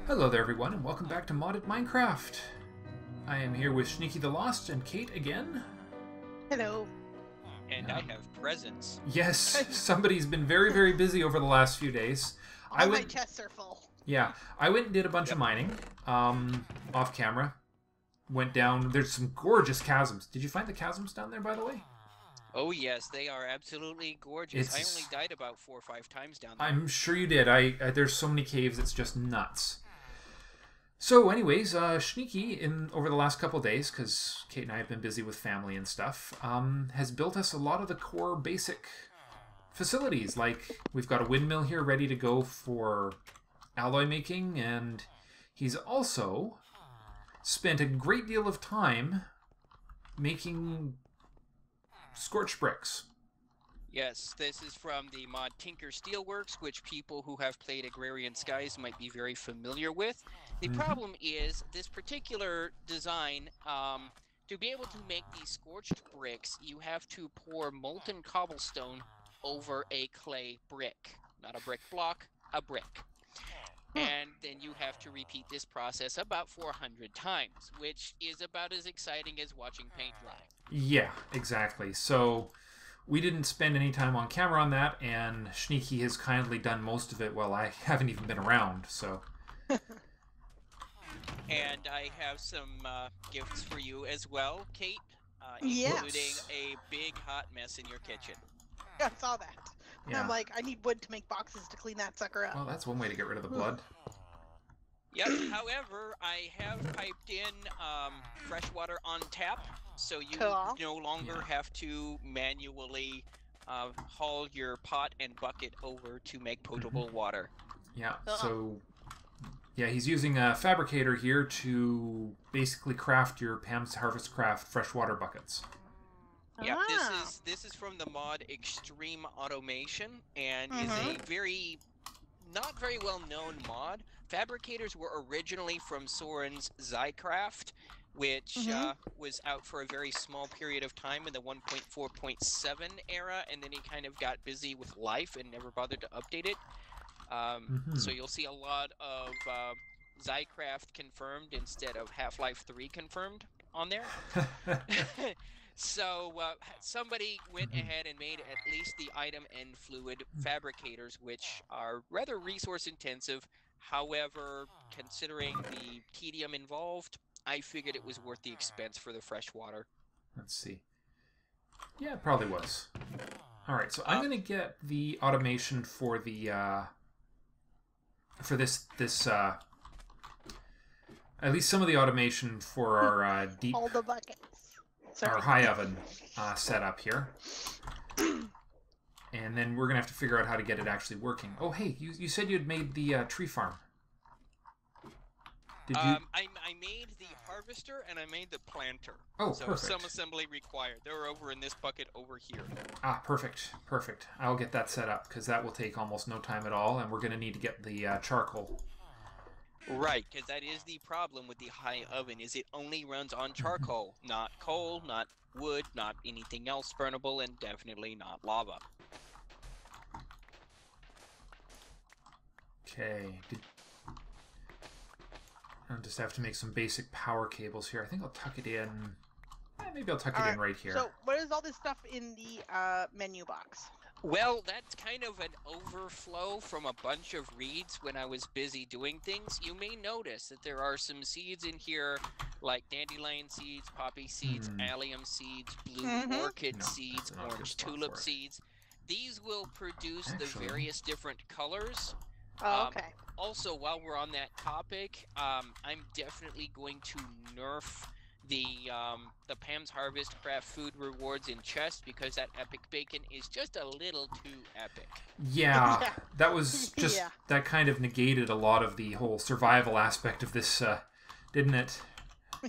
Hello there everyone and welcome back to Modded Minecraft. I am here with Shneeky the Lost and Kate again. Hello. And I have presents. Yes, somebody's been very busy over the last few days. My chests are full. Yeah, I went and did a bunch of mining off camera. Went down, there's some gorgeous chasms. Did you find the chasms down there, by the way? Oh yes, they are absolutely gorgeous. I only died about 4 or 5 times down there. I'm sure you did. There's so many caves, it's just nuts. So anyways, Shneeky, over the last couple days, because Kate and I have been busy with family and stuff, has built us a lot of the core basic facilities. Like, we've got a windmill here ready to go for alloy making, and he's also spent a great deal of time making scorch bricks. Yes, this is from the mod Mec and Steelworks, which people who have played Agrarian Skies might be very familiar with. The problem is, this particular design, to be able to make these scorched bricks, you have to pour molten cobblestone over a clay brick. Not a brick block, a brick. And then you have to repeat this process about 400 times, which is about as exciting as watching paint dry. Yeah, exactly. So we didn't spend any time on camera on that, and Shneeky has kindly done most of it while I haven't even been around, so... And I have some gifts for you as well, Kate, Yes. including a big hot mess in your kitchen. I saw that. Yeah. I'm like, I need wood to make boxes to clean that sucker up. Well, that's one way to get rid of the blood. Yep, however, I have piped in fresh water on tap, so you no longer have to manually haul your pot and bucket over to make potable water. Yeah, so... Yeah, he's using a fabricator here to basically craft your Pam's Harvest Craft freshwater buckets. Yeah, this is from the mod Extreme Automation, and is a not very well known mod. Fabricators were originally from Soren's Thaumcraft, which was out for a very small period of time in the 1.4.7 era, and then he kind of got busy with life and never bothered to update it. So you'll see a lot of Thaumcraft confirmed instead of Half-Life 3 confirmed on there. So somebody went ahead and made at least the item and fluid fabricators, which are rather resource intensive. However, considering the tedium involved, I figured it was worth the expense for the fresh water. Let's see. Yeah, it probably was. Alright, so I'm going to get the automation for the... for this at least some of the automation for our deep... All the buckets. Sorry. Our high oven setup here. And then we're going to have to figure out how to get it actually working. Oh, hey, you said you had made the tree farm. Did you? I made the harvester and I made the planter. Oh, so perfect. Some assembly required. They're over in this bucket over here. Ah, perfect. Perfect. I'll get that set up because that will take almost no time at all, and we're going to need to get the charcoal. Right, because that is the problem with the high oven, is it only runs on charcoal, not coal, not wood, not anything else burnable, and definitely not lava. Okay. I'll just have to make some basic power cables here. I think I'll tuck it in. Maybe I'll tuck it in right here. So, what is all this stuff in the menu box? Well, that's kind of an overflow from a bunch of reads when I was busy doing things. You may notice that there are some seeds in here, like dandelion seeds, poppy seeds, allium seeds, blue orchid seeds, orange tulip seeds. These will produce the various different colors. Oh, okay. Also, while we're on that topic, I'm definitely going to nerf the Pam's Harvest Craft food rewards in chest because that epic bacon is just a little too epic. Yeah, that was just that kind of negated a lot of the whole survival aspect of this, didn't it?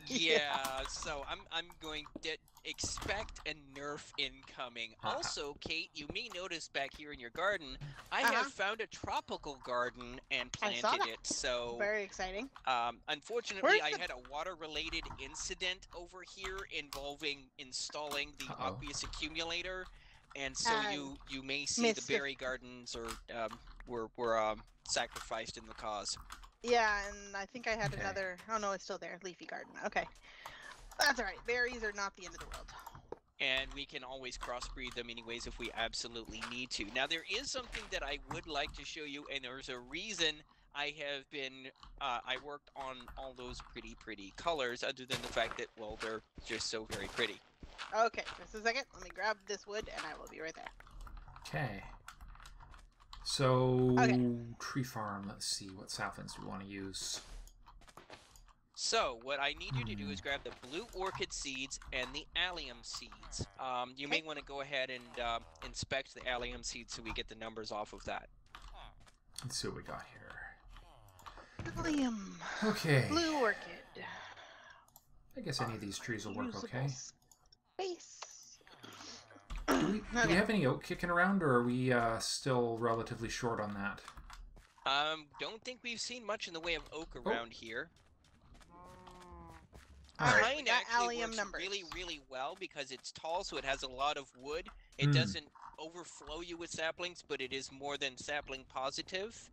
Yeah, so I'm going to expect a nerf incoming. Also, Kate, you may notice back here in your garden, I have found a tropical garden and planted it. So very exciting. Unfortunately, I had a water-related incident over here involving installing the obvious accumulator, and so you may see the berry gardens or were sacrificed in the cause. Yeah, and I think I had Okay. another. Oh no, it's still there. Leafy garden. Okay, that's all right. Berries are not the end of the world. And we can always crossbreed them anyways if we absolutely need to. Now, there is something that I would like to show you, and there's a reason I have been, I worked on all those pretty colors, other than the fact that, well, they're just so very pretty. Okay, just a second. Let me grab this wood, and I will be right there. Okay. So, Okay. tree farm. Let's see. What saplings do we want to use? So, what I need you to do is grab the blue orchid seeds and the allium seeds. You may want to go ahead and inspect the allium seeds so we get the numbers off of that. Let's see what we got here. Allium. Okay. Blue orchid. I guess any of these trees will work Usable okay. Space. Do we have any oak kicking around, or are we still relatively short on that? Don't think we've seen much in the way of oak around here. Alright. Pine actually works numbers. really well because it's tall, so it has a lot of wood. It doesn't overflow you with saplings, but it is more than sapling positive.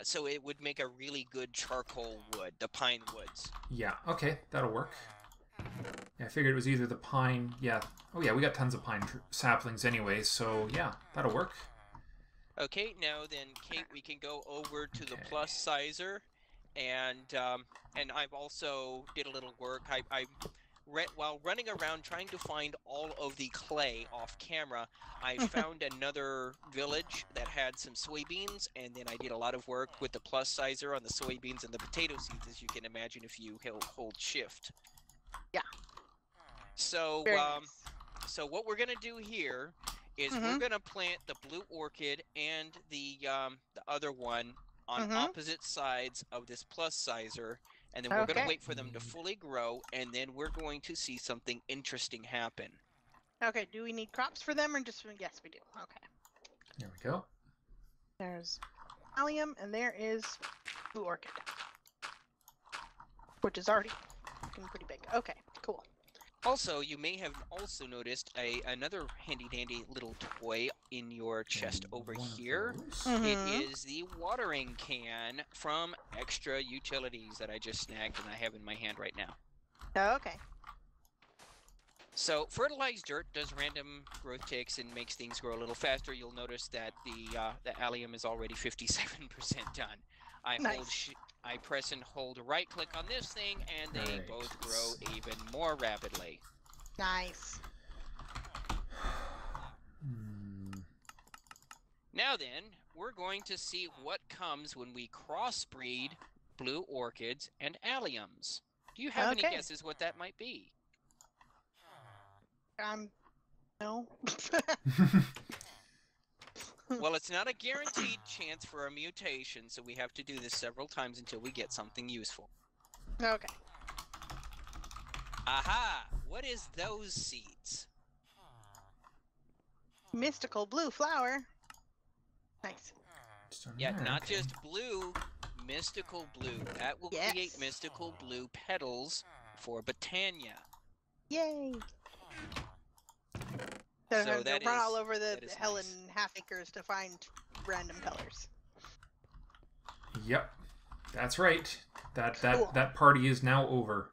So it would make a really good charcoal wood, the pine woods. Yeah, okay, that'll work. Yeah, I figured it was either the pine... Yeah. Oh yeah, we got tons of pine saplings anyway, so yeah, that'll work. Okay, now then, Kate, we can go over to the plus sizer. And I've also did a little work. While running around trying to find all of the clay off camera, I found another village that had some soybeans, and then I did a lot of work with the plus sizer on the soybeans and the potato seeds, as you can imagine if you hold shift. Yeah. So, Nice. So what we're gonna do here is we're gonna plant the blue orchid and the other one on opposite sides of this plus sizer, and then we're going to wait for them to fully grow, and then we're going to see something interesting happen. Okay, do we need crops for them, or just... Yes, we do. Okay. There we go. There's allium, and there is blue orchid, which is already looking pretty big. Okay, cool. Also, you may have also noticed another handy-dandy little toy in your chest over here. It is the watering can from Extra Utilities that I just snagged and I have in my hand right now. Okay. So, fertilized dirt does random growth ticks and makes things grow a little faster. You'll notice that the allium is already 57% done. I press and hold right-click on this thing, and they both grow even more rapidly. Nice. Now then, we're going to see what comes when we crossbreed blue orchids and alliums. Do you have any guesses what that might be? No. Well, it's not a guaranteed chance for a mutation, so we have to do this several times until we get something useful. Okay. Aha! What is those seeds? Mystical blue flower. Nice. Yeah, not just blue, mystical blue. That will create mystical blue petals for Botania. Yay! So that run all over the Helen half acres to find random colors. Yep, that's right. That party is now over.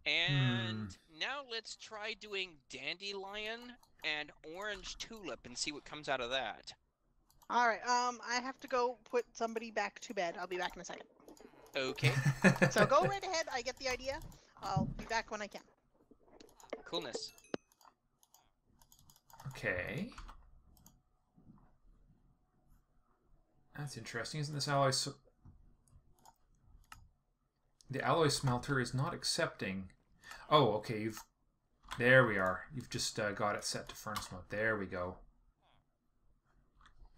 And now let's try doing dandelion and orange tulip and see what comes out of that. All right. I have to go put somebody back to bed. I'll be back in a second. Okay. So go right ahead. I get the idea. I'll be back when I can. Coolness. Okay. That's interesting. Isn't this alloy... The alloy smelter is not accepting... Oh, okay. There we are. You've just got it set to furnace mode. There we go.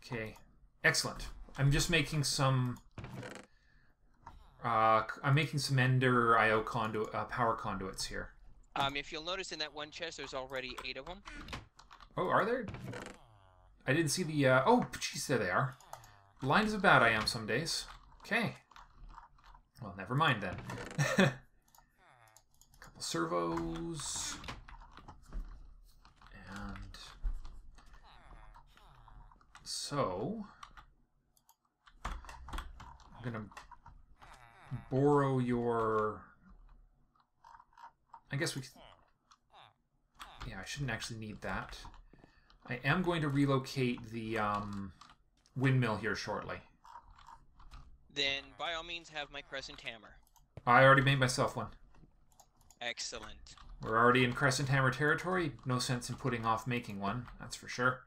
Okay. Excellent. I'm just making some... I'm making some Ender IO power conduits here. If you'll notice in that one chest, there's already 8 of them. Oh, are there? I didn't see the... Oh, jeez, there they are. Blind as a bat I am some days. Okay. Well, never mind then. Couple servos. And... So... I'm gonna borrow your... I guess we... Yeah, I shouldn't actually need that. I am going to relocate the windmill here shortly. Then, by all means, have my crescent hammer. I already made myself one. Excellent. We're already in crescent hammer territory. No sense in putting off making one, that's for sure.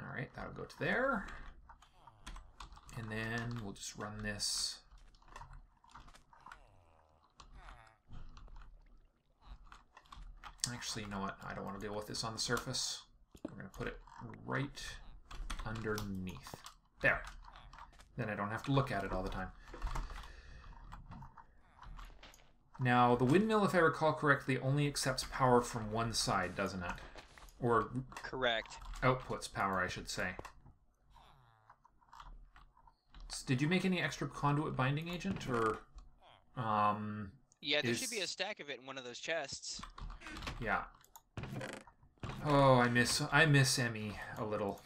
Alright, that'll go to there. And then we'll just run this. Actually, you know what? I don't want to deal with this on the surface. We're going to put it right underneath. There. Then I don't have to look at it all the time. Now, the windmill, if I recall correctly, only accepts power from one side, doesn't it? Or... Correct. Outputs power, I should say. Did you make any extra conduit binding agent, or... Yeah, there should be a stack of it in one of those chests. Yeah. Oh, I miss Emmy a little.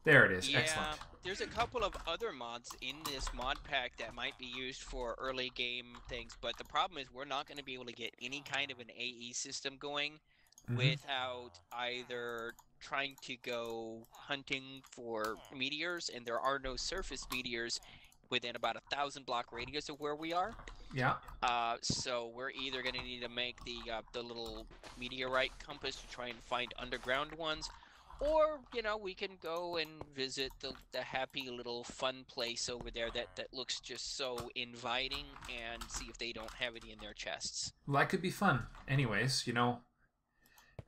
There it is. Yeah, excellent. There's a couple of other mods in this mod pack that might be used for early game things, but the problem is we're not going to be able to get any kind of an AE system going without either trying to go hunting for meteors, and there are no surface meteors within about 1,000 block radius of where we are. Yeah. So we're either going to need to make the little meteorite compass to try and find underground ones, or, you know, we can go and visit the happy little fun place over there that looks just so inviting, and see if they don't have any in their chests. Well, that could be fun. Anyways, you know,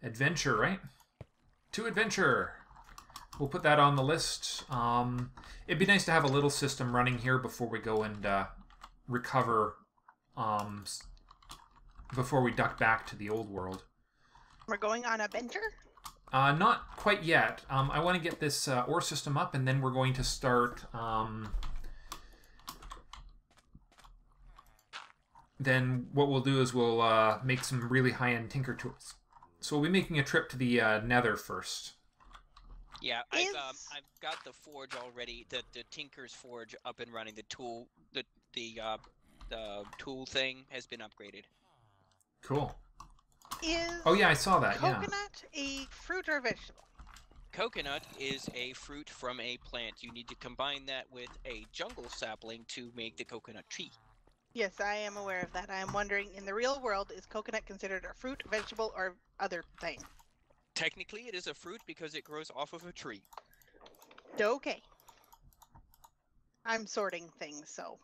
adventure, right? To adventure. We'll put that on the list. It'd be nice to have a little system running here before we go and recover, before we duck back to the old world. We're going on a adventure? Not quite yet. I want to get this ore system up, and then we're going to start... then what we'll do is we'll make some really high-end tinker tools. So we'll be making a trip to the nether first. Yeah, I've got the forge already, the Tinker's Forge up and running. The tool thing has been upgraded. Cool. Oh yeah, I saw that. Coconut a fruit or a vegetable? Coconut is a fruit from a plant. You need to combine that with a jungle sapling to make the coconut tree. Yes, I am aware of that. I am wondering, in the real world, is coconut considered a fruit, vegetable, or other thing? Technically, it is a fruit because it grows off of a tree. Okay. I'm sorting things, so...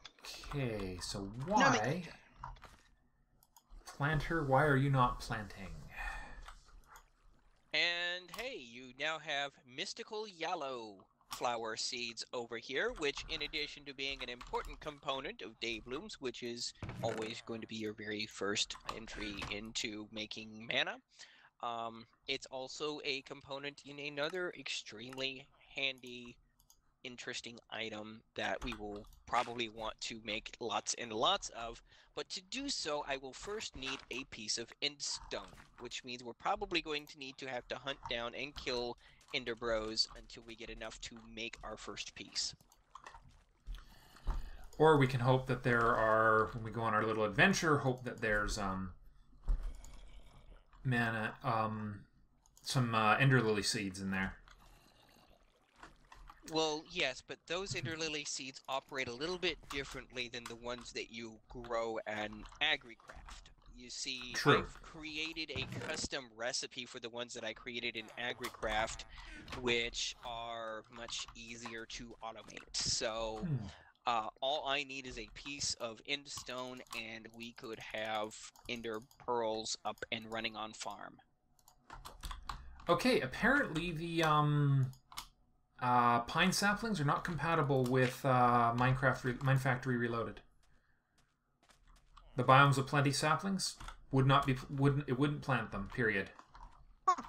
Okay, so why... Planter, why are you not planting? And hey, you now have mystical yellow flower seeds over here, which, in addition to being an important component of day blooms, which is always going to be your very first entry into making mana, it's also a component in another extremely handy, interesting item that we will probably want to make lots and lots of. But to do so, I will first need a piece of endstone, which means we're probably going to have to hunt down and kill ender bros until we get enough to make our first piece. Or we can hope that there are, when we go on our little adventure, hope that there's mana, some ender lily seeds in there. Well, yes, but those ender lily seeds operate a little bit differently than the ones that you grow in AgriCraft. You see, True. I've created a custom recipe for the ones that I created in AgriCraft, which are much easier to automate. So all I need is a piece of endstone, and we could have ender pearls up and running on farm. Okay, apparently the pine saplings are not compatible with Minefactory Reloaded. The biomes of plenty saplings wouldn't plant them. Period. Huh.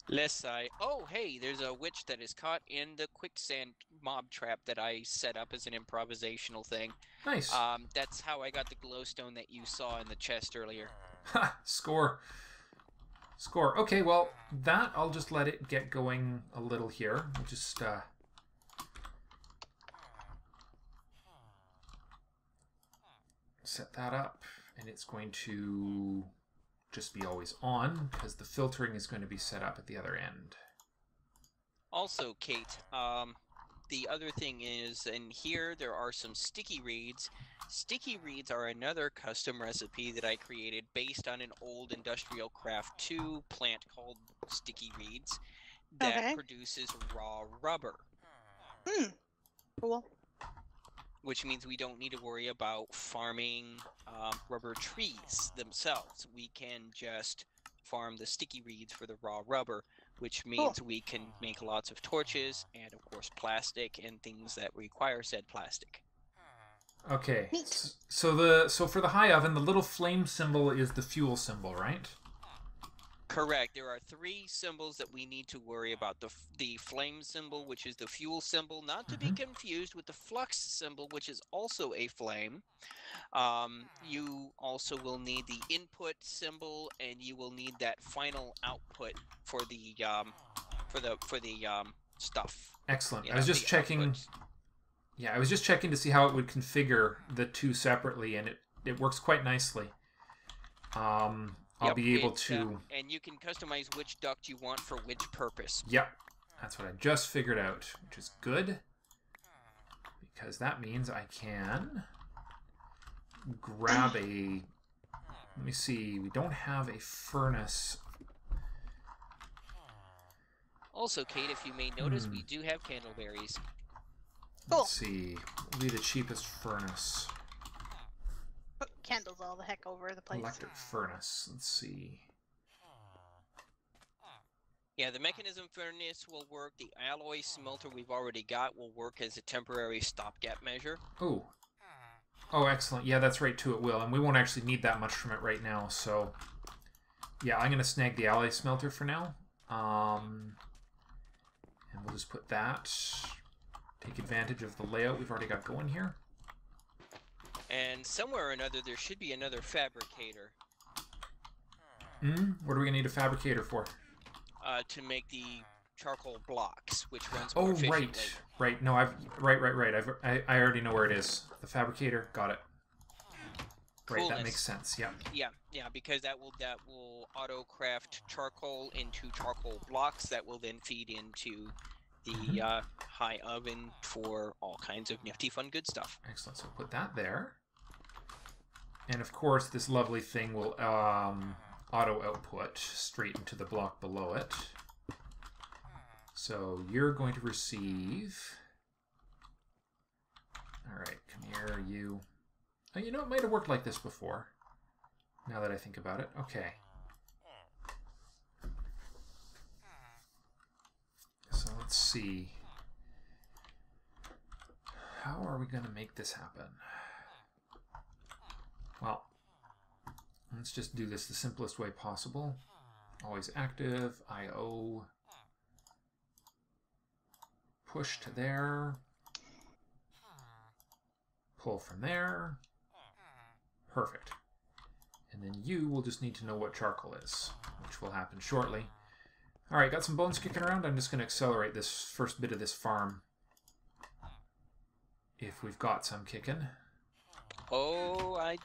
Lest I... Oh, hey, there's a witch that is caught in the quicksand mob trap that I set up as an improvisational thing. Nice. That's how I got the glowstone that you saw in the chest earlier. Ha! Score. Score. Okay, well, that I'll just let it get going a little here. We'll just set that up, and it's going to just be always on because the filtering is going to be set up at the other end. Also, Kate, the other thing is, in here there are some sticky reeds. Sticky reeds are another custom recipe that I created based on an old Industrial Craft 2 plant called sticky reeds that produces raw rubber. Cool. Which means we don't need to worry about farming rubber trees themselves. We can just farm the sticky reeds for the raw rubber, which means we can make lots of torches and, of course, plastic and things that require said plastic. Okay. So for the high oven, the little flame symbol is the fuel symbol, right? Correct. There are 3 symbols that we need to worry about. The flame symbol, which is the fuel symbol, not to be confused with the flux symbol, which is also a flame. You also will need the input symbol, and you will need that final output for the stuff. Excellent. I was just checking. Output. Yeah, I was just checking to see how it would configure the 2 separately, and it works quite nicely. I'll be able to... and you can customize which duct you want for which purpose. Yep. That's what I just figured out, which is good. Because that means I can grab a... Let me see. We don't have a furnace. Also, Kate, if you may notice, we do have candleberries. Let's see. What will be the cheapest furnace? Put candles all the heck over the place. Electric furnace. Let's see. Yeah, the Mekanism furnace will work. The alloy smelter we've already got will work as a temporary stopgap measure. Oh. Oh, excellent. Yeah, that's right, too. It will. And we won't actually need that much from it right now. So, yeah, I'm going to snag the alloy smelter for now. And we'll just put that. Take advantage of the layout we've already got going here. And somewhere or another, there should be another fabricator. What are we going to need a fabricator for? To make the charcoal blocks, which runs more efficiently. Right. No, I already know where it is. The fabricator, got it. Great, that makes sense. Yeah. Yeah, because that will auto craft charcoal into charcoal blocks that will then feed into the high oven for all kinds of nifty, fun, good stuff. Excellent. So put that there, and of course, this lovely thing will auto output straight into the block below it. So you're going to receive... Alright, come here, you. Oh, you know, it might have worked like this before, now that I think about it. Okay. So let's see. How are we going to make this happen? Well, let's just do this the simplest way possible. Always active, IO, push to there, pull from there, perfect. And then you will just need to know what charcoal is, which will happen shortly. Alright, got some bones kicking around. I'm just going to accelerate this first bit of this farm, if we've got some kicking. Oh, I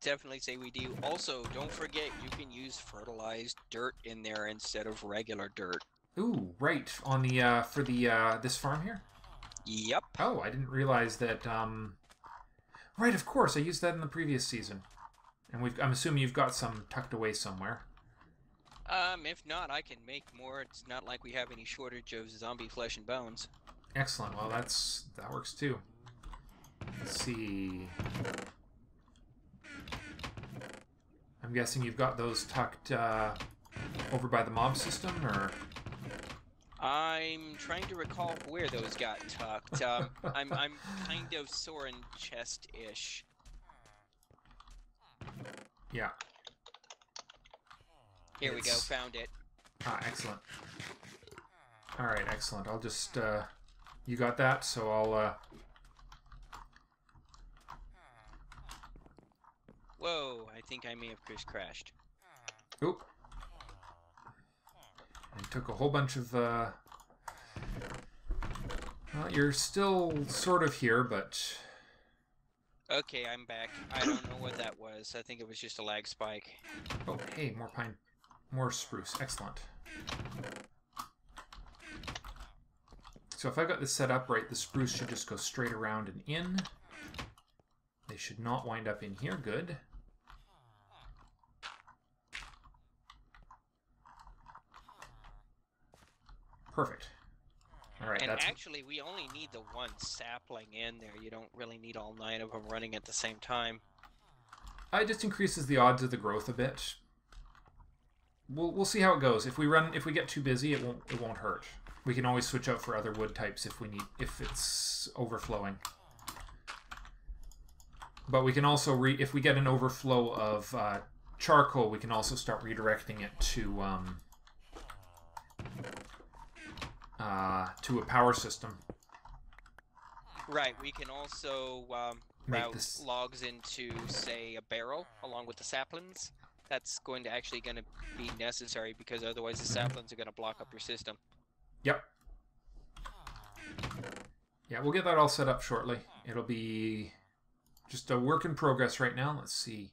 definitely say we do. Also, don't forget you can use fertilized dirt in there instead of regular dirt. Ooh, right. On the for the this farm here? Yep. Oh, I didn't realize that right, of course. I used that in the previous season. And I'm assuming you've got some tucked away somewhere. If not, I can make more. It's not like we have any shortage of zombie flesh and bones. Excellent. Well, that works too. Let's see. I'm guessing you've got those tucked over by the mob system, or? I'm trying to recall where those got tucked. I'm kind of Soren chest-ish. Yeah. Here we go, found it. Ah, excellent. Alright, excellent. I'll just, you got that, so I'll, Whoa, I think I may have crashed. Oop. And took a whole bunch of, well, you're still sort of here, but Okay, I'm back. I don't know what that was. I think it was just a lag spike. Oh, hey, more pine. More spruce. Excellent. So if I've got this set up right, the spruce should just go straight around and in. They should not wind up in here. Good. Perfect. All right. And That's... actually, we only need the one sapling in there. You don't really need all 9 of them running at the same time. It just increases the odds of the growth a bit. We'll see how it goes. If we get too busy, it won't hurt. We can always switch out for other wood types if it's overflowing. But we can also if we get an overflow of charcoal, we can also start redirecting it to a power system. Right. We can also route logs into, say, a barrel along with the saplings. That's going to be necessary because otherwise the saplings are going to block up your system. Yep. Yeah, we'll get that all set up shortly. It'll be just a work in progress right now. Let's see.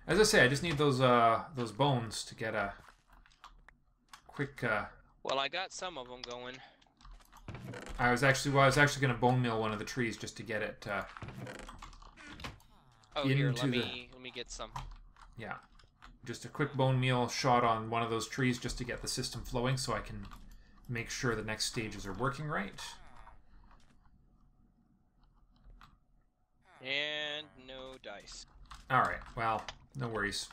As I say, I just need those bones to get a quick. Well, I got some of them going. I was actually going to bone meal one of the trees just to get it. Oh, here, let me get some. Yeah, just a quick bone meal shot on one of those trees just to get the system flowing, so I can make sure the next stages are working right. And no dice. All right. Well, no worries.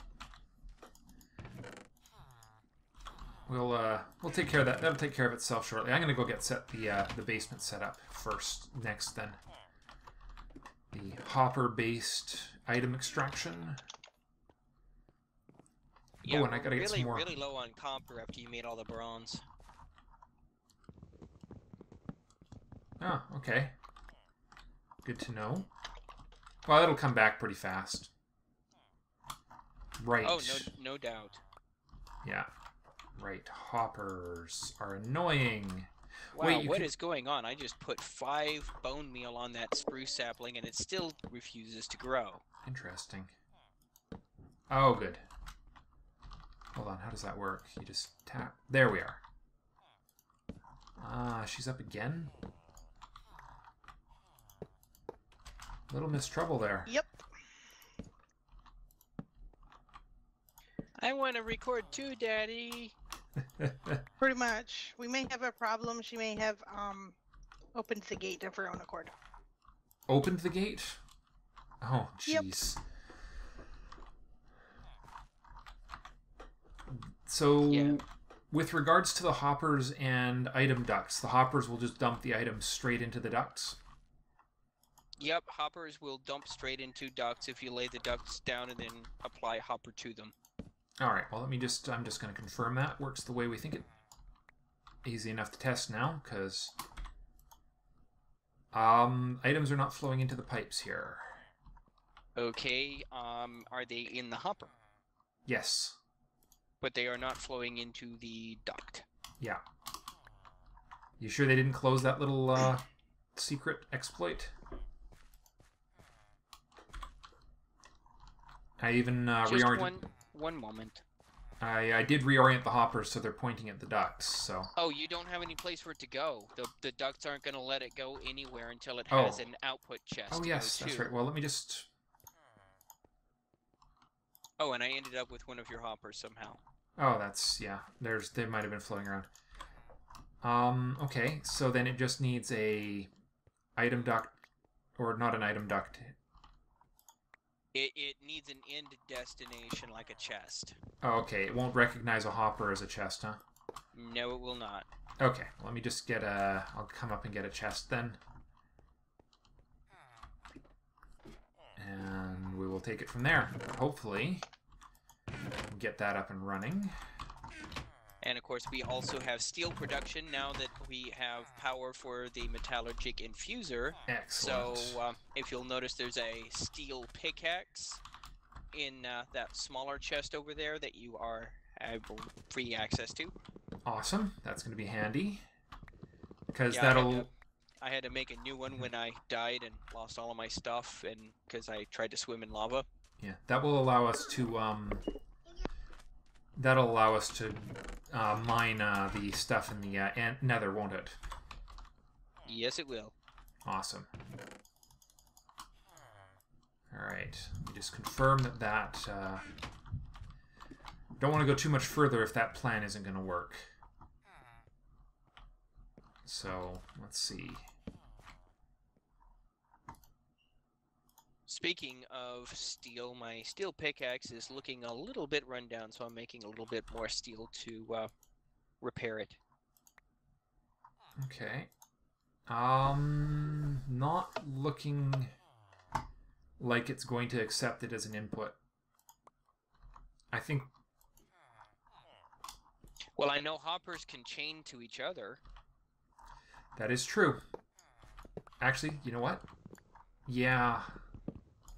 We'll take care of that. That'll take care of itself shortly. I'm gonna go get the basement set up next then. The hopper-based item extraction. Yeah, oh, and I gotta get some more. Really low on copper after you made all the bronze. Oh, okay. Good to know. Well, it'll come back pretty fast. Right. Oh, no doubt. Yeah. Right. Hoppers are annoying. Wow, Wait, what is going on? I just put 5 bone meal on that spruce sapling and it still refuses to grow. Interesting. Oh, good. Hold on, how does that work? You just tap. There we are. She's up again? Little Miss Trouble there. Yep. I want to record too, Daddy. Pretty much. We may have a problem. She may have opened the gate of her own accord. Opened the gate? Oh, jeez. Yep. So, yeah. With regards to the hoppers and item ducts, the hoppers will just dump the items straight into the ducts? Yep, hoppers will dump straight into ducts if you lay the ducts down and then apply hopper to them. Alright, well I'm just going to confirm that works the way we think it. Easy enough to test now, because items are not flowing into the pipes here. Okay, are they in the hopper? Yes. But they are not flowing into the duct. Yeah. You sure they didn't close that little secret exploit? I even reoriented. One moment. I did reorient the hoppers so they're pointing at the ducts. So. Oh, you don't have any place for it to go. The ducts aren't going to let it go anywhere until it has an output chest. Oh yes, that's right. Well, let me just. Oh, and I ended up with one of your hoppers somehow. Oh, that's yeah. They might have been floating around. Okay, so then it just needs a item duct, or not an item duct. It needs an end destination like a chest. Oh, okay. It won't recognize a hopper as a chest, huh? No, it will not. Okay, let me just get a... I'll come up and get a chest then. And we will take it from there. Hopefully, get that up and running. And of course, we also have steel production now that we have power for the metallurgic infuser. Excellent. So if you'll notice, there's a steel pickaxe in that smaller chest over there that you have free access to. Awesome. That's going to be handy. Because yeah, that'll... I had to make a new one when I died and lost all of my stuff, and because I tried to swim in lava. Yeah, that will allow us to that'll allow us to mine the stuff in the nether, won't it? Yes, it will. Awesome. All right, let me just confirm that don't want to go too much further if that plan isn't going to work. So let's see. Speaking of steel, my steel pickaxe is looking a little bit run down, so I'm making a little bit more steel to repair it. Okay. Not looking like it's going to accept it as an input. I think... Well, I know hoppers can chain to each other. That is true. Actually, you know what? Yeah...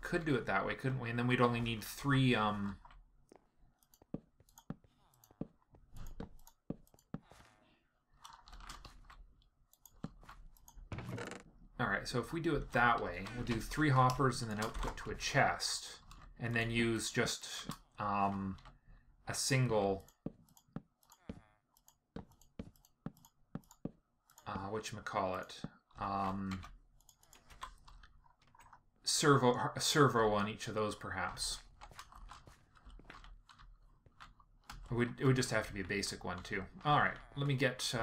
Could do it that way, couldn't we? And then we'd only need 3, Alright, so if we do it that way, we'll do 3 hoppers and then output to a chest. And then use just, a single... whatchamacallit? Servo on each of those, perhaps. It would just have to be a basic one, too. Alright, let me get...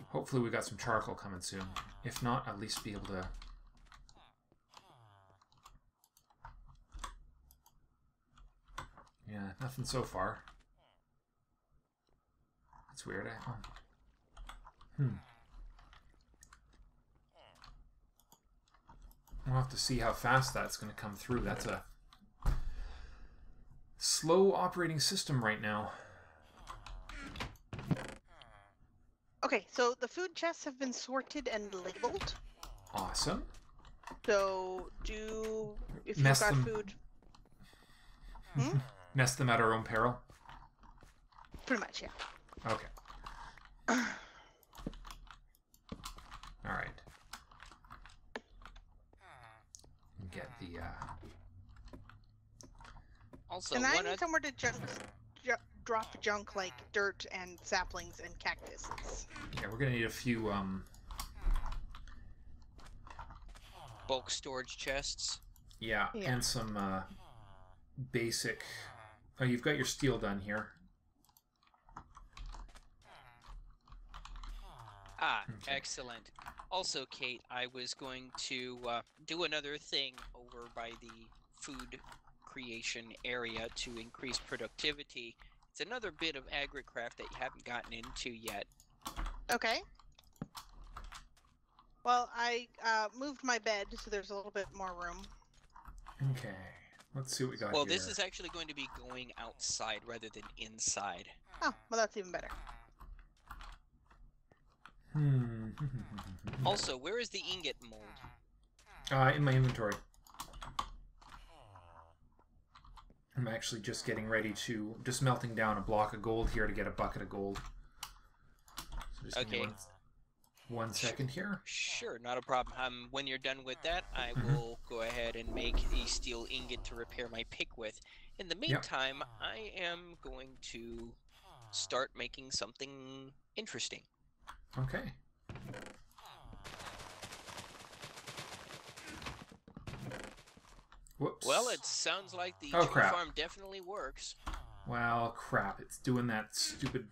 hopefully we got some charcoal coming soon. If not, at least be able to... Yeah, nothing so far. That's weird. We'll have to see how fast that's going to come through. That's a slow operating system right now. Okay, so the food chests have been sorted and labeled. Awesome. So if you've got food... Mess them at our own peril? Pretty much, yeah. Okay. Alright. Get the, Also, and I need somewhere to drop junk like dirt and saplings and cactuses. Yeah, we're gonna need a few, bulk storage chests. Yeah, and some, basic... Oh, you've got your steel done here. Ah, okay. Excellent. Also, Kate, I was going to do another thing over by the food creation area to increase productivity. It's another bit of agricraft that you haven't gotten into yet. Okay. Well, I moved my bed, so there's a little bit more room. Okay. Let's see what we got Well, here. this is actually going to be going outside rather than inside. Oh, well, that's even better. Also, where is the ingot mold? In my inventory. I'm actually just getting ready to... Just melting down a block of gold here to get a bucket of gold. So just give me one second here. Sure, not a problem. When you're done with that, I will go ahead and make a steel ingot to repair my pick with. In the meantime, I am going to start making something interesting. Okay. Whoops. Well, it sounds like the tree farm definitely works. Well, crap. It's doing that stupid,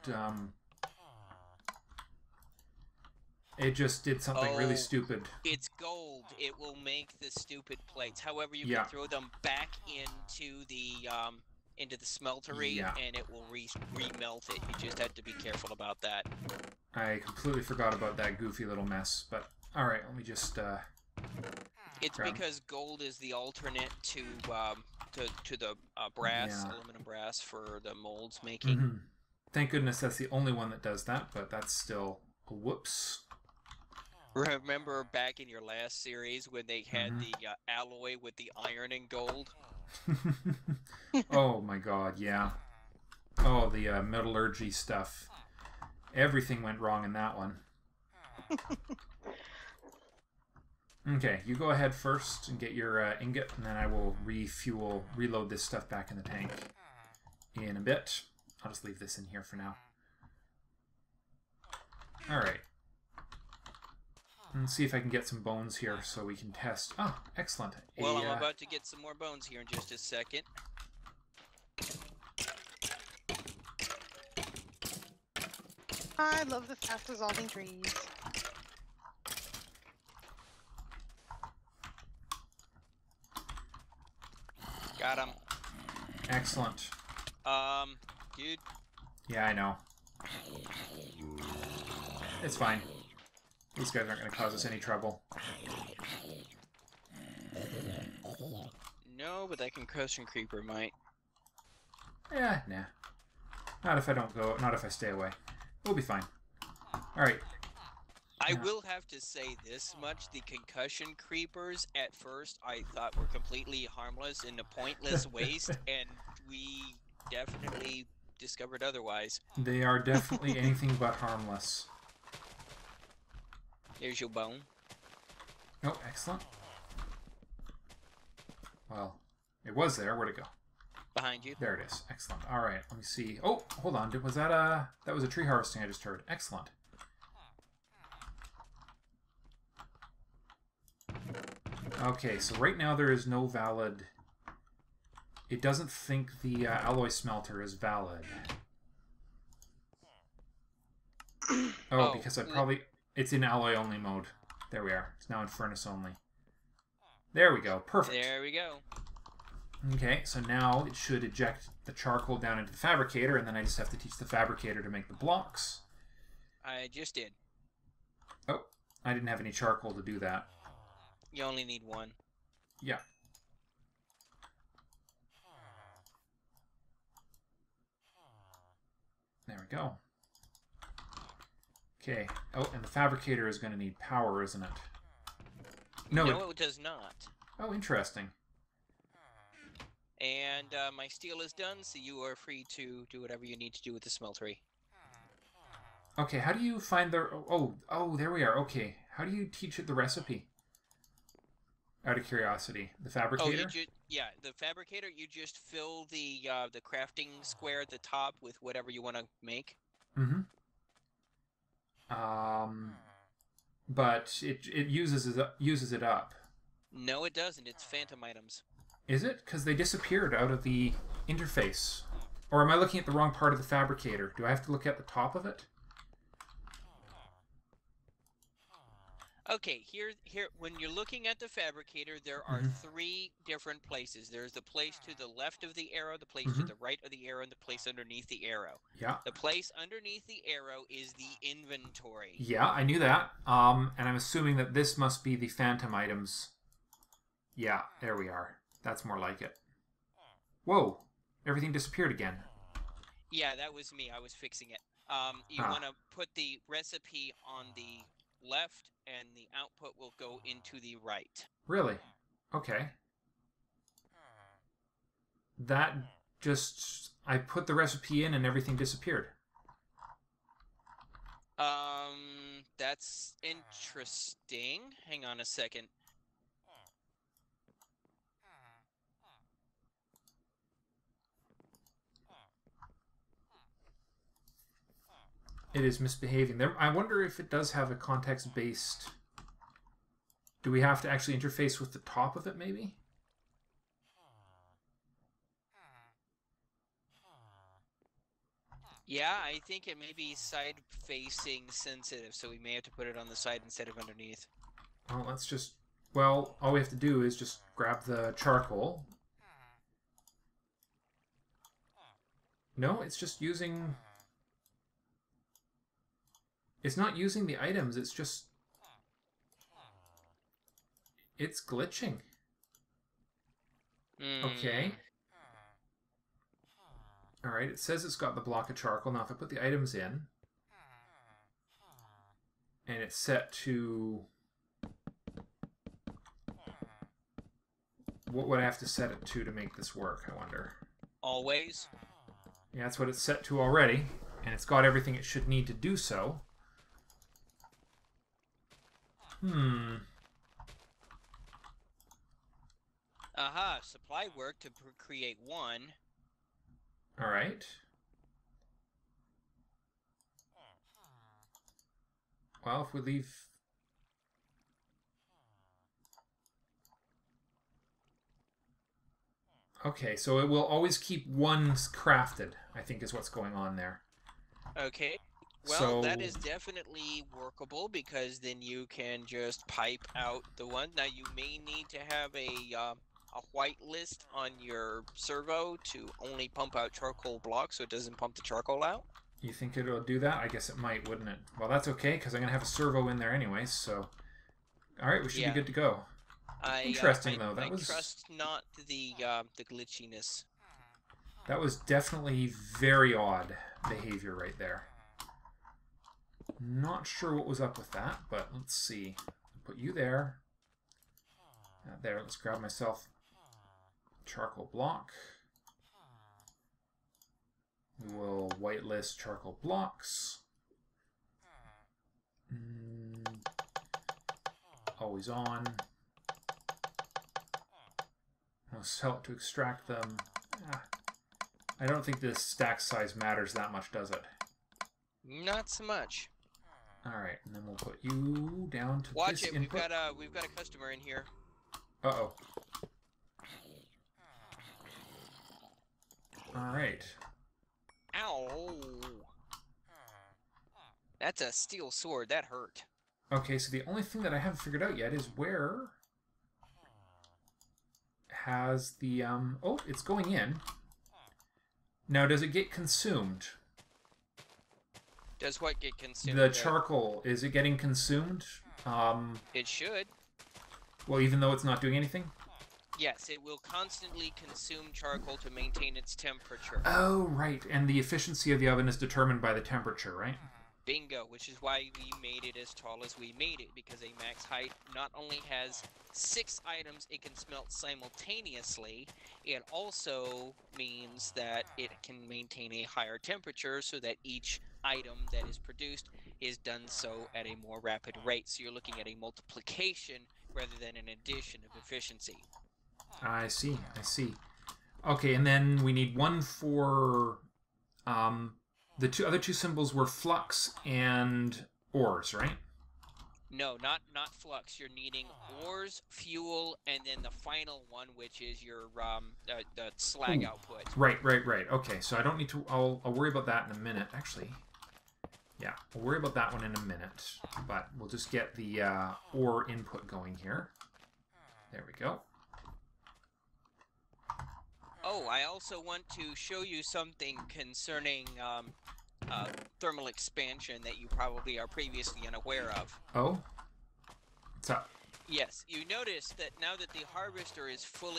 It just did something really stupid. It's gold. It will make the stupid plates. However, you can throw them back into the smeltery, and it will remelt it. You just have to be careful about that. I completely forgot about that goofy little mess. But all right, let me just. It's because gold is the alternate to the brass, aluminum brass for the molds making. Thank goodness that's the only one that does that, but that's still a whoops. Remember back in your last series when they had the alloy with the iron and gold? Oh my god, yeah. Oh, the metallurgy stuff. Everything went wrong in that one. Okay, you go ahead first and get your ingot, and then I will reload this stuff back in the tank in a bit. I'll just leave this in here for now. Alright. Let's see if I can get some bones here so we can test. Oh, excellent. Well, I'm about to get some more bones here in just a second. I love the fast dissolving trees. Got him. Excellent. Dude. Yeah, I know. It's fine. These guys aren't going to cause us any trouble. No, but that concussion creeper might. Yeah, nah. Not if I don't go. Not if I stay away. We'll be fine. Alright. I will have to say this much. The concussion creepers, at first, I thought were completely harmless and a pointless waste, and we definitely discovered otherwise. They are definitely anything but harmless. There's your bone. Oh, excellent. Well, it was there. Where'd it go? Behind you. There it is. Excellent. All right, let me see. Oh, hold on. Was that a... That was a tree harvesting I just heard. Excellent. Okay, so right now there is no valid... It doesn't think the alloy smelter is valid. Oh, because I probably... It's in alloy only mode. There we are. It's now in furnace only. There we go. Perfect. There we go. Okay, so now it should eject the charcoal down into the fabricator, and then I just have to teach the fabricator to make the blocks. I just did. Oh, I didn't have any charcoal to do that. You only need one. Yeah. There we go. Okay. Oh, and the fabricator is going to need power, isn't it? No, it does not. Oh, interesting. And my steel is done, so you are free to do whatever you need to do with the smeltery. Okay, how do you find the... Oh, there we are. Okay. How do you teach it the recipe? Out of curiosity. The fabricator? Oh, yeah, the fabricator, you just fill the crafting square at the top with whatever you want to make. Mm-hmm. But it uses it up. No, it doesn't. It's phantom items. Is it? Because they disappeared out of the interface. Or am I looking at the wrong part of the fabricator? Do I have to look at the top of it? Okay, here, when you're looking at the fabricator, there are three different places. There's the place to the left of the arrow, the place to the right of the arrow, and the place underneath the arrow. Yeah. The place underneath the arrow is the inventory. Yeah, I knew that. And I'm assuming that this must be the phantom items. Yeah, there we are. That's more like it. Whoa! Everything disappeared again. Yeah, that was me. I was fixing it. You want to put the recipe on the left, and the output will go into the right. Really? Okay. That just... I put the recipe in and everything disappeared. That's interesting. Hang on a second. It is misbehaving. I wonder if it does have a context-based... Do we have to actually interface with the top of it, maybe? Yeah, I think it may be side-facing sensitive, so we may have to put it on the side instead of underneath. Well, let's just... Well, all we have to do is just grab the charcoal. No, it's just using... It's not using the items, it's just... It's glitching. Okay. Alright, it says it's got the block of charcoal. Now if I put the items in, and it's set to... What would I have to set it to make this work, I wonder? Always. Yeah, that's what it's set to already. And it's got everything it should need to do so. Aha, supply work to create 1. Alright. Well, if we leave... Okay, so it will always keep 1 crafted, I think is what's going on there. Okay. Well, So... that is definitely workable because then you can just pipe out the one. Now, you may need to have a white list on your servo to only pump out charcoal blocks so it doesn't pump the charcoal out. You think it'll do that? I guess it might, wouldn't it? Well, that's okay, because I'm going to have a servo in there anyways, so... Alright, we should be good to go. Interesting, though. That was... I trust not the glitchiness. That was definitely very odd behavior right there. Not sure what was up with that, but let's see. Put you there. There, let's grab myself charcoal block. We will whitelist charcoal blocks. Always on. I'll sell it to extract them. I don't think this stack size matters that much, does it? Not so much. Alright, and then we'll put you down to Watch this it, input. we've got a customer in here. Uh-oh. Alright. Ow! That's a steel sword, that hurt. Okay, so the only thing that I haven't figured out yet is where has the, oh, it's going in. Now, does it get consumed? Does what get consumed? The charcoal, is it getting consumed? It should. Well, even though it's not doing anything? Yes, it will constantly consume charcoal to maintain its temperature. Oh, right. And the efficiency of the oven is determined by the temperature, right? Bingo, which is why we made it as tall as we made it, because a max height not only has 6 items it can smelt simultaneously, it also means that it can maintain a higher temperature so that each item that is produced is done so at a more rapid rate. So you're looking at a multiplication rather than an addition of efficiency. I see, I see. Okay, and then we need one for... the other two symbols were flux and ores, right? No, not flux. You're needing ores, fuel, and then the final one, which is your the slag output. Right. Okay, so I don't need to... I'll worry about that in a minute, actually. Yeah, we'll worry about that one in a minute. But we'll just get the ore input going here. There we go. Oh, I also want to show you something concerning thermal expansion that you probably are previously unaware of. Oh? What's up? Yes, you notice that now that the harvester is full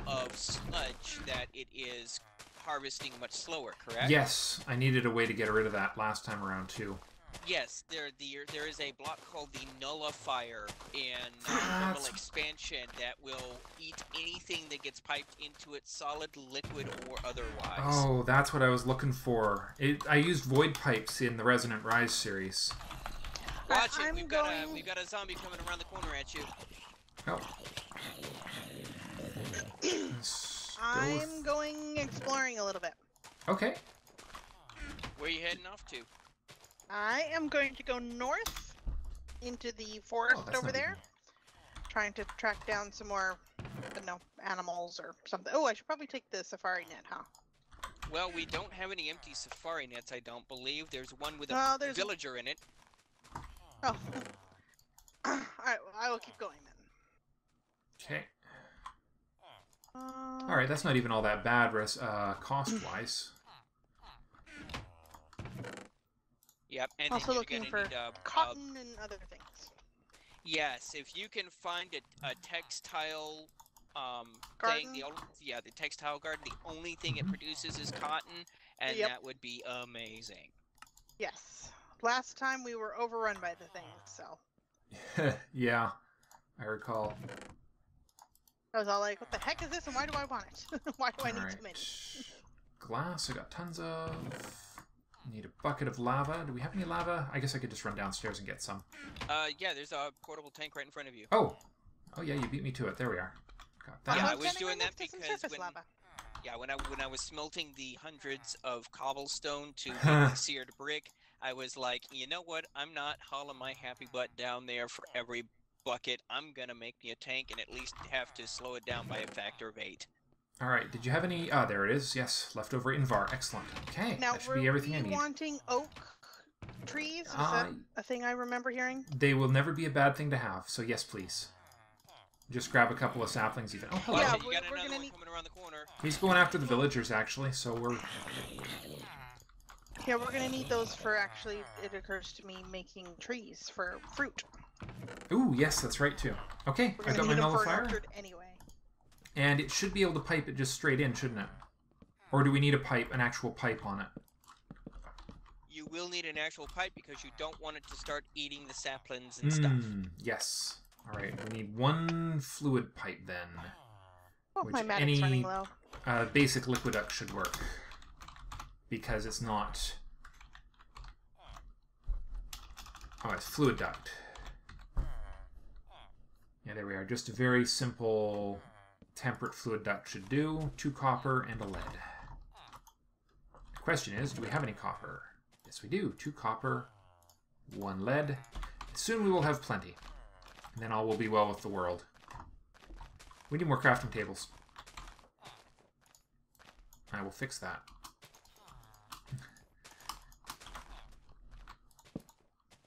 of sludge, that it is harvesting much slower, correct? Yes, I needed a way to get rid of that last time around, too. Yes, there is a block called the nullifier in thermal expansion that will eat anything that gets piped into it, solid, liquid, or otherwise. Oh, that's what I was looking for. I used void pipes in the Resonant Rise series. Watch it, we've got a zombie coming around the corner at you. Oh. I'm going exploring a little bit. Okay. Where are you heading off to? I am going to go north into the forest over there, trying to track down some more, I don't know, animals or something. Oh, I should probably take the safari net, huh? Well, we don't have any empty safari nets, I don't believe. There's one with a villager in it. Oh. Alright, well, I will keep going then. Okay. Alright, that's not even all that bad cost-wise. Yep, and also then looking for cotton and other things. Yes, if you can find a textile garden? thing, the textile garden, the only thing it produces is cotton, and that would be amazing. Yes. Last time we were overrun by the things, so. Yeah, I recall. I was all like, what the heck is this, and why do I want it? Why do I need so many? Glass, I got tons of. Need a bucket of lava. Do we have any lava? I guess I could just run downstairs and get some. Yeah, there's a portable tank right in front of you. Oh! Oh yeah, you beat me to it. There we are. Got that. Yeah, I I'm was sending doing my that left to some because surface when, lava. yeah, when I was smelting the hundreds of cobblestone to make the seared brick, I was like, you know what? I'm not hauling my happy butt down there for every bucket. I'm gonna make me a tank and at least have to slow it down by a factor of 8. Alright, did you have any... Ah, there it is. Yes, leftover Invar. Excellent. Okay, Now, that should be everything I need. wanting oak trees? Is that a thing I remember hearing? They will never be a bad thing to have, so yes, please. Just grab a couple of saplings even. Oh, hello. Yeah, you got we're another gonna one need... coming around the corner. He's going after the villagers, actually, so we're... Yeah, we're gonna need those for actually, it occurs to me, making trees for fruit. Ooh, yes, that's right, too. Okay, We're I've gonna got my need them for an nullifier. orchard anyway. And it should be able to pipe it just straight in, shouldn't it? Or do we need a pipe, an actual pipe on it? You will need an actual pipe because you don't want it to start eating the saplings and stuff. Yes. Alright, we need one fluid pipe then. Oh, Which my matic's any running low. basic liquiduct should work. Because it's not... Oh, it's fluid duct. Yeah, there we are. Just a very simple temperate fluid duct should do. 2 copper and a lead. The question is, do we have any copper? Yes, we do. 2 copper, 1 lead. Soon we will have plenty. And then all will be well with the world. We need more crafting tables. I will fix that.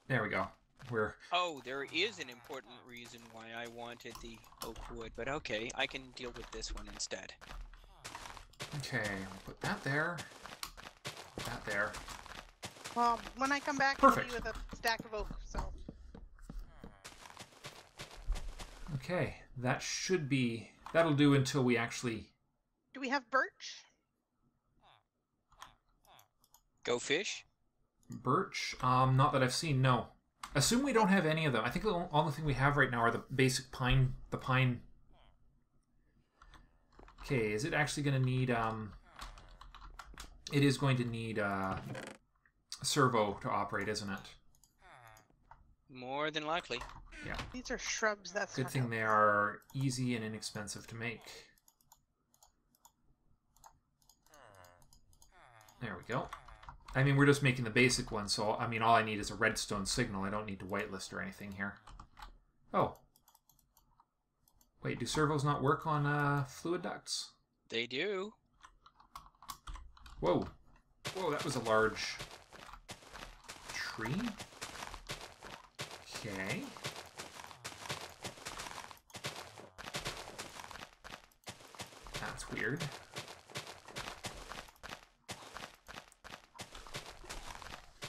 There we go. Oh, there is an important reason why I wanted the oak wood, but okay, I can deal with this one instead. Okay, we'll put that there. Put that there. Well, when I come back, Perfect. I'll be with a stack of oak, so... Okay, that should be... That'll do until we actually... Do we have birch? Go fish? Birch? Not that I've seen, no. Assume we don't have any of them. I think the only thing we have right now are the basic pine... The pine... Okay, is it actually going to need... It is going to need a servo to operate, isn't it? More than likely. Yeah. These are shrubs, that's Good not thing helpful. they are easy and inexpensive to make. There we go. I mean, we're just making the basic one, so, I mean, all I need is a redstone signal. I don't need to whitelist or anything here. Oh. Wait, do servos not work on fluid ducts? They do. Whoa. Whoa, that was a large tree. Okay. That's weird.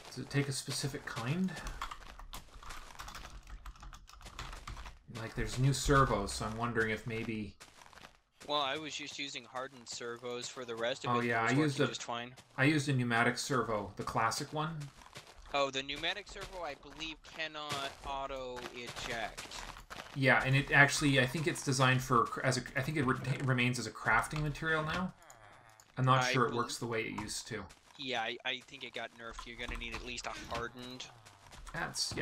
Does it take a specific kind? Like, there's new servos, so I'm wondering if maybe... Well, I was just using hardened servos for the rest of it. Oh yeah, It was working just fine. I used a pneumatic servo, the classic one. Oh, the pneumatic servo, I believe, cannot auto eject. Yeah, and it actually, I think it's designed for I think it remains as a crafting material now. I'm not sure it works the way it used to. Yeah, I think it got nerfed. You're gonna need at least a hardened. That's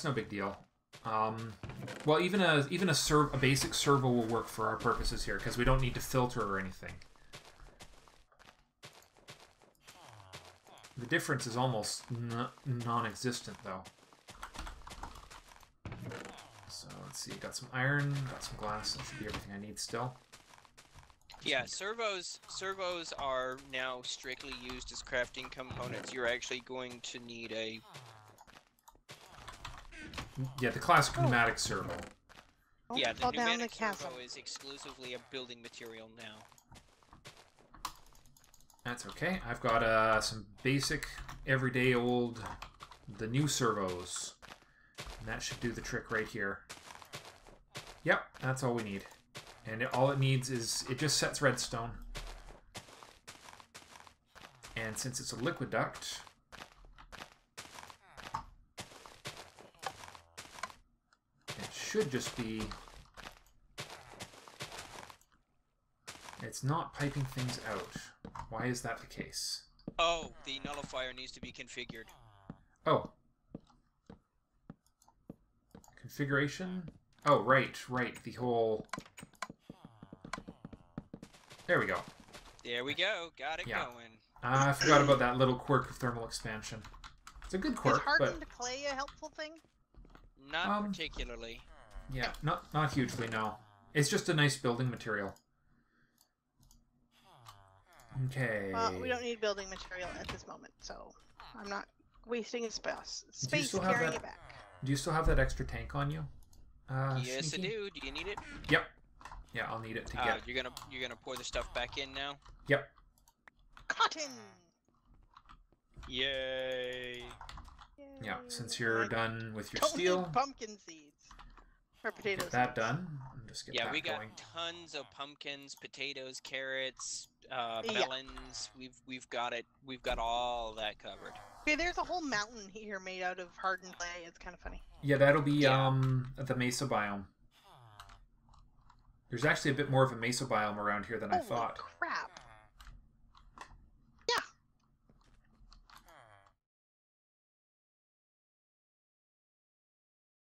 no big deal. Well, even a basic servo will work for our purposes here because we don't need to filter or anything. The difference is almost non-existent, though. So let's see. Got some iron, got some glass. That should be everything I need still. Yeah, servos are now strictly used as crafting components. You're actually going to need a... Yeah, the classic pneumatic servo. Don't Yeah, the fall down the pneumatic chasm. servo is exclusively a building material now. That's okay. I've got some basic, everyday the new servos. And that should do the trick right here. Yep, that's all we need. And all it needs is, it just sets redstone. And since it's a liquid duct, it should just be... It's not piping things out. Why is that the case? Oh, the nullifier needs to be configured. Oh. Configuration? Oh, right. The whole... There we go. There we go. Got it going. I forgot about that little quirk of thermal expansion. It's a good quirk, Is hardened clay a helpful thing? Not particularly. Yeah, not hugely, no. It's just a nice building material. Okay. Well, we don't need building material at this moment, so I'm not wasting space still have carrying that- it back. Do you still have that extra tank on you? Yes, Shneeky? I do. Do you need it? Yep. Yeah, I'll need it to get... You're gonna pour the stuff back in now? Yep. Cotton! Yay! Yeah, since you're done with your Don't steel, need pumpkin seeds. Or potato get that seeds. done. And just get Yeah, that we got going. tons of pumpkins, potatoes, carrots, melons. We've got it. We've got all that covered. Okay, there's a whole mountain here made out of hardened clay. It's kind of funny. Yeah, that'll be the mesa biome. There's actually a bit more of a mesa biome around here than I Holy thought. crap.